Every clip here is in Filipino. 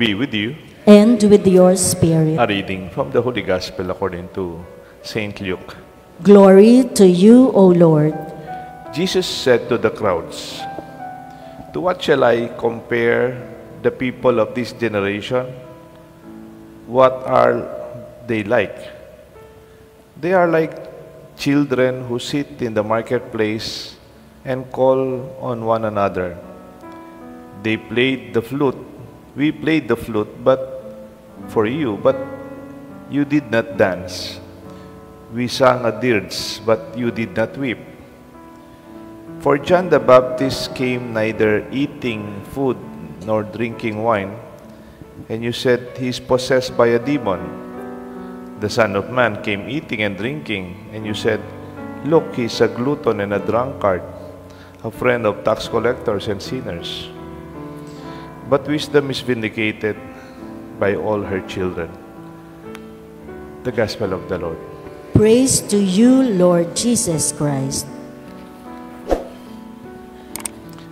be with you. And with your spirit. A reading from the Holy Gospel according to Saint Luke. Glory to you, O Lord. Jesus said to the crowds, "To what shall I compare the people of this generation? What are they like? They are like children who sit in the marketplace and call on one another. They played the flute. We played the flute for you, but you did not dance. We sang a dirge, but you did not weep. For John the Baptist came neither eating food nor drinking wine, and you said he is possessed by a demon. The Son of Man came eating and drinking, and you said, look, he is a glutton and a drunkard, a friend of tax collectors and sinners. But wisdom is vindicated by all her children." The Gospel of the Lord. Praise to you, Lord Jesus Christ.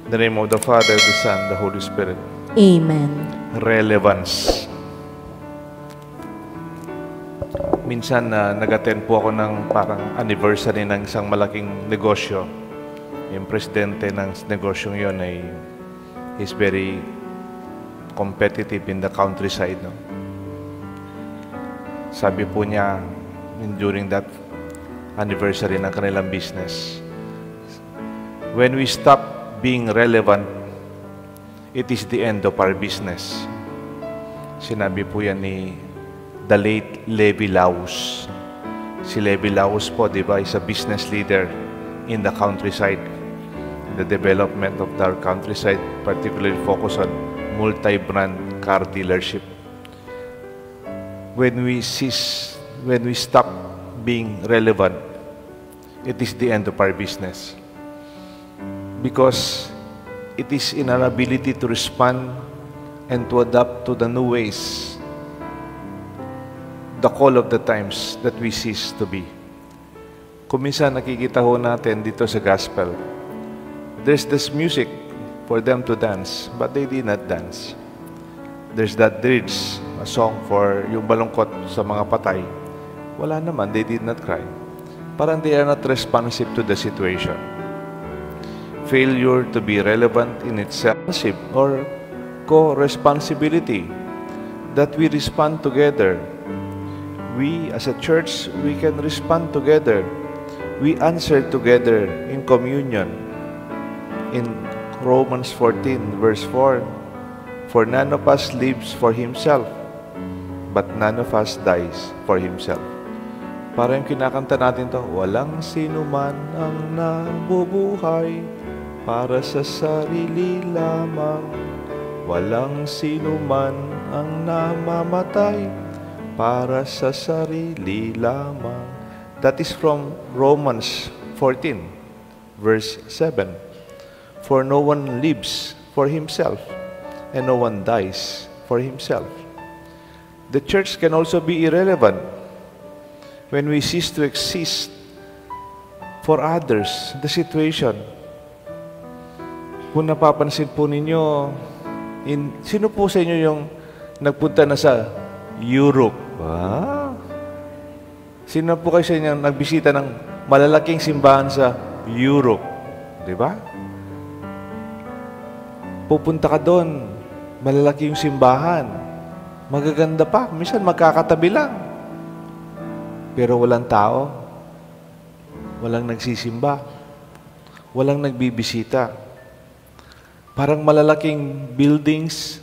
In the name of the Father, the Son, the Holy Spirit. Amen. Relevance. Minsan nag-attend po ako ng parang anniversary ng isang malaking negosyo. Yung presidente ng negosyong yun ay is very competitive in the countryside. No? Sabi po niya during that anniversary ng kanilang business, when we stop being relevant, it is the end of our business. Sinabi po yan ni the late Levi Laus. Si Levi Laus po, di ba, is a business leader in the countryside. The development of our countryside, particularly focus on multi-brand car dealership. When we stop being relevant, it is the end of our business. Because it is in our ability to respond and to adapt to the new ways, the call of the times that we cease to be. Kung minsan nakikita ho natin dito sa gospel, there's this music for them to dance, but they did not dance. There's that dirge, a song for yung balungkot sa mga patay. Wala naman, they did not cry. Parang they are not responsive to the situation. Failure to be relevant in itself or co-responsibility, that we respond together. We as a church, we can respond together. We answer together in communion. In Romans 14 verse 4, for none of us lives for himself, but none of us dies for himself. Parang kinakanta natin to, walang sino man ang nabubuhay para sa sarili lamang. Walang sino man ang namamatay para sa sarili lamang. That is from Romans 14 verse 7. For no one lives for himself, and no one dies for himself. The church can also be irrelevant when we cease to exist for others, the situation. Kung napapansin po ninyo, sino po sa inyo yung nagpunta na sa Europe? Sino po kayo sa inyo nagbisita ng malalaking simbahan sa Europe? Di ba? Pupunta ka doon, malalaki yung simbahan. Magaganda pa, minsan magkakatabi lang. Pero walang tao, walang nagsisimba, walang nagbibisita. Parang malalaking buildings,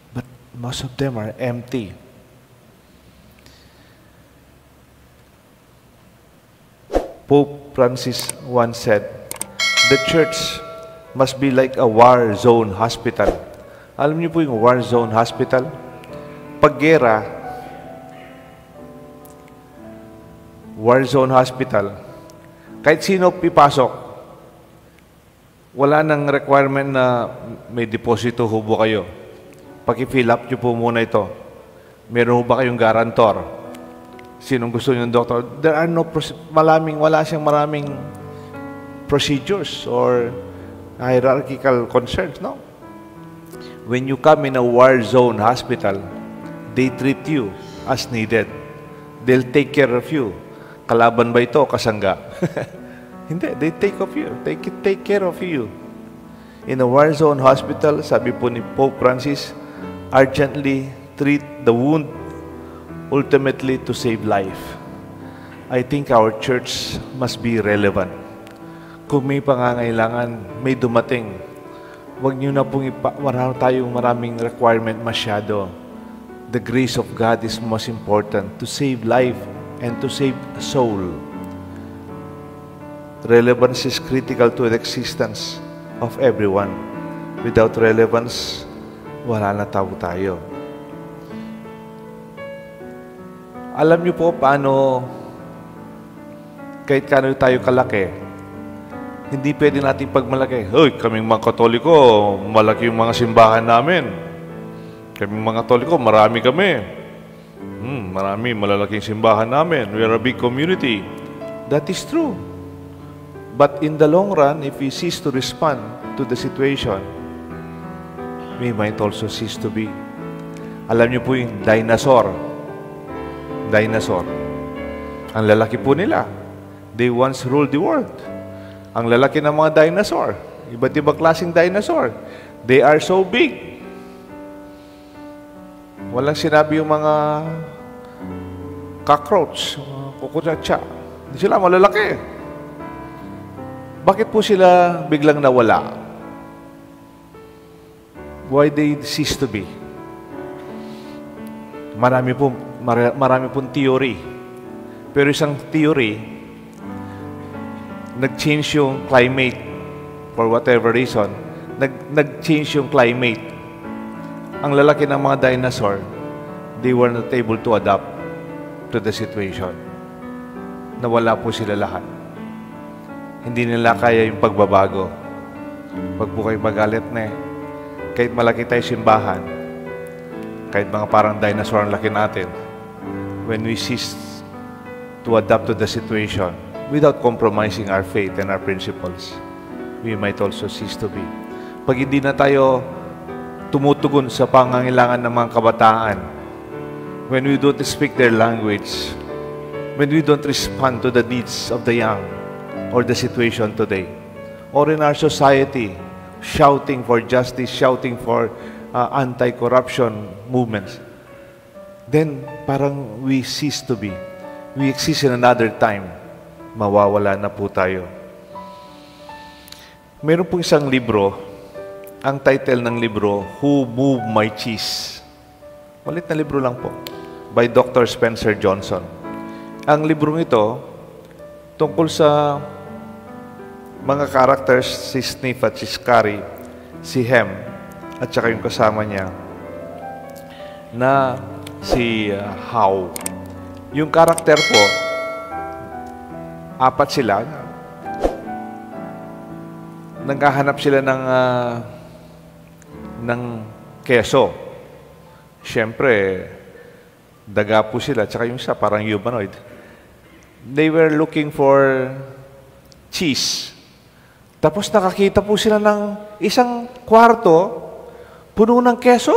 but most of them are empty. Pope Francis once said, the church must be like a war zone hospital. Alam niyo po yung war zone hospital? Pag gera, war zone hospital, kahit sino pipasok, wala nang requirement na may deposito hubo kayo. Paki-fill up niyo po muna ito. Meron ba kayong garantor? Sinong gusto niyo ng doktor? There are no, wala siyang maraming procedures or hierarchical concerns, no? when you come in a war zone hospital, they treat you as needed. They'll take care of you. Kalaban ba ito? Kasangga. Hindi, they take care of you. In a war zone hospital, sabi po ni Pope Francis, urgently treat the wound, ultimately to save life. I think our church must be relevant. Kung may pangangailangan, may dumating, huwag nyo na pong maraming requirement masyado. The grace of God is most important to save life and to save soul. Relevance is critical to the existence of everyone. Without relevance, wala na tayo. Alam niyo po paano, kahit kano tayo kalaki, hindi pwede natin pagmalaki. Hoy, kaming mga Katoliko, malaki yung mga simbahan namin. Kaming mga Katoliko, marami kami. Malalaking simbahan namin. We are a big community. That is true. But in the long run, if we cease to respond to the situation, we might also cease to be. Alam niyo po yung dinosaur. Ang lalaki po nila. They once ruled the world. Ang lalaki ng mga dinosaur. Iba't ibang klaseng dinosaur. They are so big. Walang sinabi yung mga cockroach, kukutsatsa. Hindi sila malalaki. Bakit po sila biglang nawala? Why they cease to be? Marami pong theory. Pero isang theory, nag-change yung climate for whatever reason. Nag-change yung climate. Ang lalaki ng mga dinosaur, they were not able to adapt to the situation. Nawala po sila lahat. Hindi nila kaya yung pagbabago. Pag po kayo magalit na kahit malaki tayo simbahan, kahit mga parang dinosaur ang laki natin, when we cease to adapt to the situation, without compromising our faith and our principles, we might also cease to be. Pag hindi na tayo tumutugon sa pangangailangan ng mga kabataan, when we don't speak their language, when we don't respond to the needs of the young or the situation today, or in our society, shouting for justice, shouting for anti-corruption movements, then parang we cease to be. We exist in another time. Mawawala na po tayo. Meron pong isang libro. Ang title ng libro, Who Moved My Cheese? Malit na libro lang po. By Dr. Spencer Johnson. Ang librong ito, tungkol sa mga characters, si Sniff at si Scary, si Hem, at saka yung kasama niya, na si How. Yung karakter po, 4 sila. Naghahanap sila ng keso. Siyempre, daga po sila, tsaka yung isa, parang humanoid. They were looking for cheese. Tapos nakakita po sila ng isang kwarto, puno ng keso.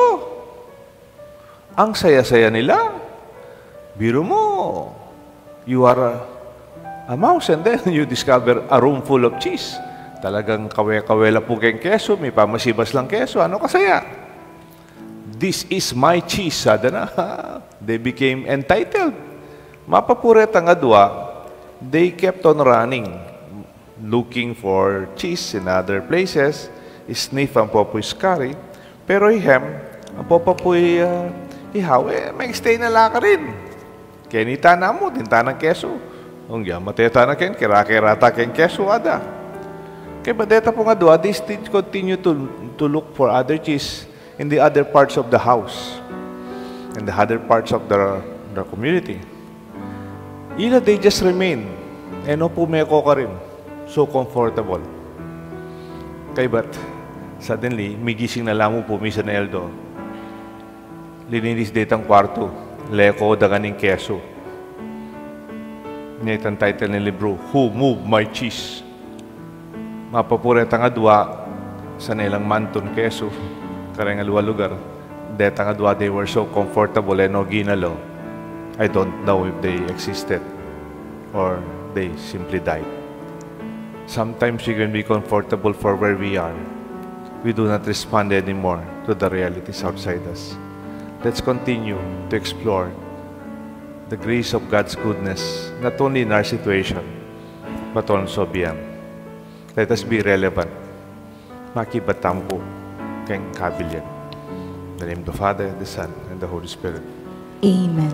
Ang saya-saya nila. Biro mo, you are a mouse and then you discover a room full of cheese. Talagang kawe-kawela po kayong keso, may pamasibas lang keso. Ano kasaya? This is my cheese, sada na. They became entitled. Mapapuret ang adwa, they kept on running, looking for cheese in other places. Sniff ang popoy Scary. Pero Hem, ang popoy Ihaw, may stay na laka rin. Kenita na mo, tinta ng keso. Ang mateta na ken, kira-kirata ken keso, ada. Kaya badeta po nga doon, they still continue to look for other cheese in the other parts of the house, in the other parts of the community. They just remain. Pumeko ka rin. So comfortable. Kaya ba't suddenly, may gising na lang mo po, Misa Neldo. Lininis dito ang kwarto. Leko daganing keso. Ngayon ang title ng libro, Who Moved My Cheese? Mapapuret ang adwa sa nilang manton keso. Karang alwa lugar, deta nga dua, they were so comfortable and no ginalo. I don't know if they existed or they simply died. Sometimes we can be comfortable for where we are. We do not respond anymore to the realities outside us. Let's continue to explore the grace of God's goodness, not only in our situation, but also beyond. Let us be relevant. Makibatampo keng kabilyan. In the name of the Father, the Son, and the Holy Spirit. Amen.